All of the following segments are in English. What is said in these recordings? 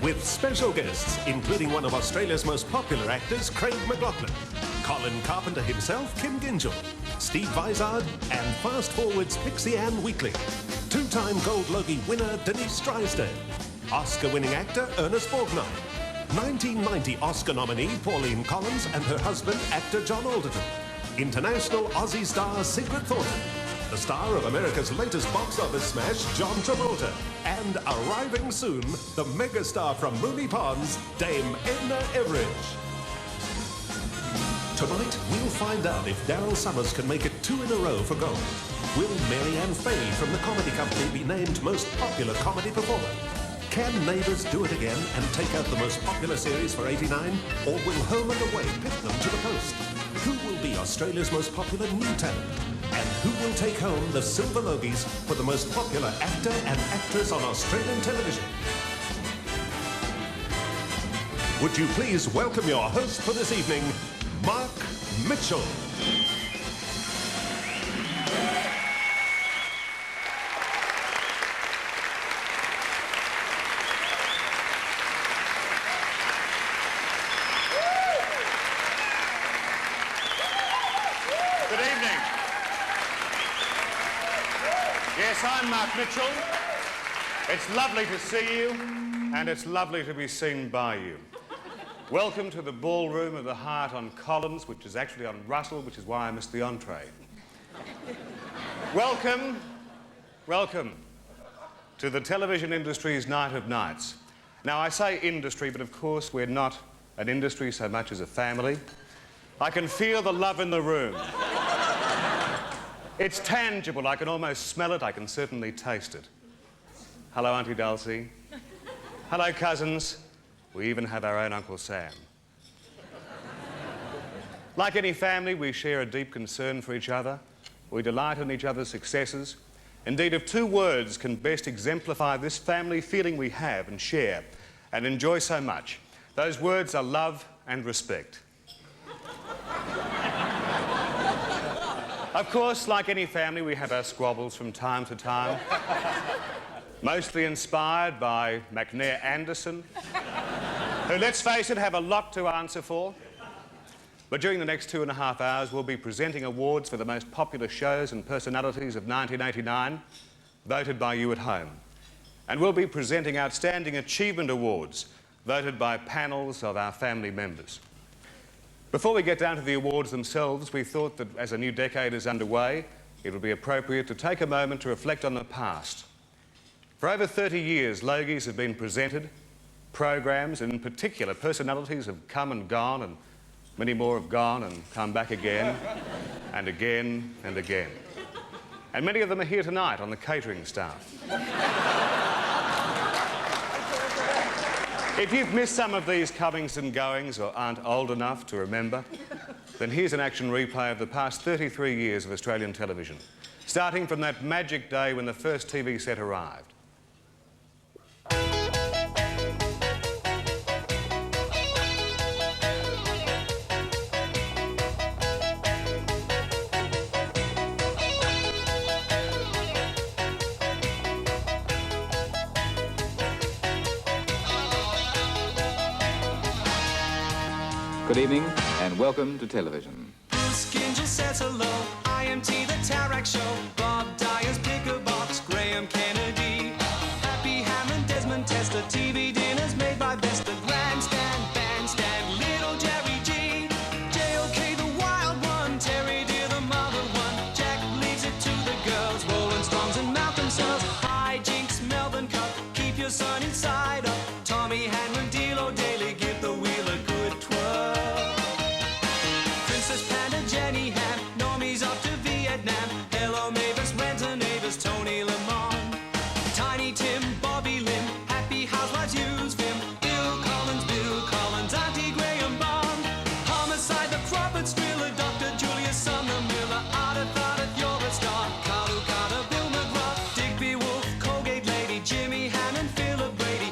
with special guests, including one of Australia's most popular actors, Craig McLachlan, Colin Carpenter himself, Kim Gingell, Steve Vizard, and Fast Forward's Pixie Ann Weekly, two-time Gold Logie winner Denise Drysdale, Oscar-winning actor Ernest Borgnine, 1990 Oscar nominee Pauline Collins and her husband, actor John Alderton, international Aussie star Sigrid Thornton, the star of America's latest box office smash, John Travolta, and arriving soon, the megastar from Moonee Ponds, Dame Edna Everage. Tonight, we'll find out if Daryl Summers can make it 2 in a row for gold. Will Mary Ann Fay from the comedy company be named most popular comedy performer? Can Neighbours do it again and take out the most popular series for '89? Or will Home and Away pit them to the post? Who will be Australia's most popular new talent? And who will take home the Silver Logies for the most popular actor and actress on Australian television? Would you please welcome your host for this evening, Mark Mitchell. Good evening. Yes, I'm Mark Mitchell. It's lovely to see you, and it's lovely to be seen by you. Welcome to the ballroom of the Hyatt on Collins, which is actually on Russell, which is why I missed the entree. Welcome to the television industry's night of nights. Now, I say industry, but of course we're not an industry so much as a family. I can feel the love in the room. It's tangible. I can almost smell it. I can certainly taste it. Hello, Auntie Dulcie. Hello, cousins. We even have our own Uncle Sam. Like any family, we share a deep concern for each other. We delight in each other's successes. Indeed, if 2 words can best exemplify this family feeling we have and share and enjoy so much, those words are love and respect. Of course, like any family, we have our squabbles from time to time, mostly inspired by McNair Anderson, who, let's face it, have a lot to answer for. But during the next 2.5 hours, we'll be presenting awards for the most popular shows and personalities of 1989, voted by you at home. And we'll be presenting Outstanding Achievement Awards, voted by panels of our family members. Before we get down to the awards themselves, we thought that as a new decade is underway, it would be appropriate to take a moment to reflect on the past. For over 30 years, Logies have been presented, programs, and in particular, personalities have come and gone, and many more have gone and come back again, and again, and again. And many of them are here tonight on the catering staff. If you've missed some of these comings and goings or aren't old enough to remember, then here's an action replay of the past 33 years of Australian television, starting from that magic day when the first TV set arrived. Good evening and welcome to television. Bruce Gingell says hello, IMT the Tarak Show, Bob Dyer's Picker Box, Graham Kennedy, Happy Hammond, Desmond Tester, TV dinners made by Vesta, Grandstand, Bandstand, Little Jerry G, JOK the Wild One, Terry Dear the Mother One, Jack leaves it to the girls, Rolling Stones and Malcolm Cells, High Jinks, Melbourne Cup, Keep Your Son Inside Up, Tommy Hanlon, D'Lo Daly, Give the Wheel a Good Twirl. Jenny Han, Normie's off to Vietnam, Hello Mavis, Renton Avis, Tony Lamont, Tiny Tim, Bobby Lim, Happy Housewives use Vim, Bill Collins, Auntie Graham Bond, Homicide, the Crawford Thriller, Dr. Julius Sumner Miller, Arthur, you're a star, Carl Carter, Bill McGraw, Digby Wolf, Colgate Lady, Jimmy Hannon, Philip Brady,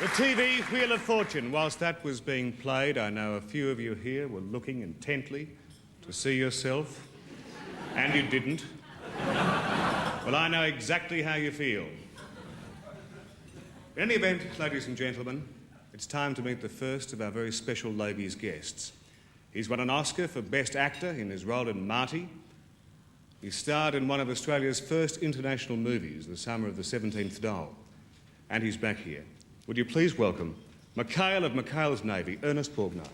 The TV Wheel of Fortune. Whilst that was being played, I know a few of you here were looking intently to see yourself, and you didn't. Well, I know exactly how you feel. In any event, ladies and gentlemen, it's time to meet the first of our very special Logies guests. He's won an Oscar for Best Actor in his role in Marty. He starred in one of Australia's first international movies, The Summer of the 17th Doll. And he's back here. Would you please welcome Mikhail of Mikhail's Navy, Ernest Borgnine.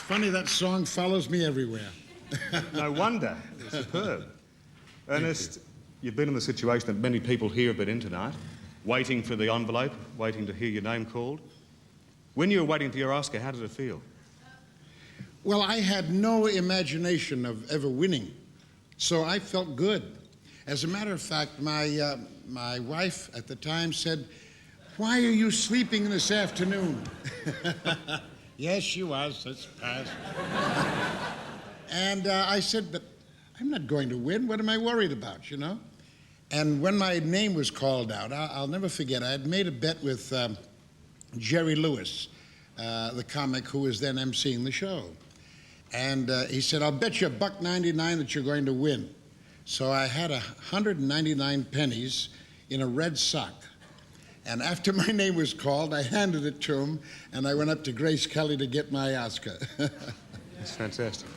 Funny, that song follows me everywhere. No wonder. It's superb. Ernest, you've been in the situation that many people here have been in tonight, waiting for the envelope, waiting to hear your name called. When you were waiting for your Oscar, how did it feel? Well, I had no imagination of ever winning, so I felt good. As a matter of fact, my wife at the time said, "Why are you sleeping this afternoon?" Yes, she was. That's past. And I said, "But I'm not going to win. What am I worried about, you know?" And when my name was called out, I'll never forget, I had made a bet with Jerry Lewis, the comic who was then emceeing the show. And he said, "I'll bet you $1.99 that you're going to win." So I had 199 pennies in a red sock. And after my name was called, I handed it to him, and I went up to Grace Kelly to get my Oscar. That's fantastic.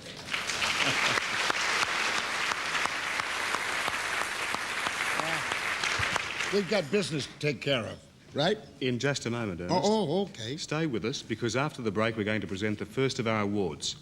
We've got business to take care of. right? In just a moment, Ernest. Oh, okay. Stay with us, because after the break we're going to present the first of our awards.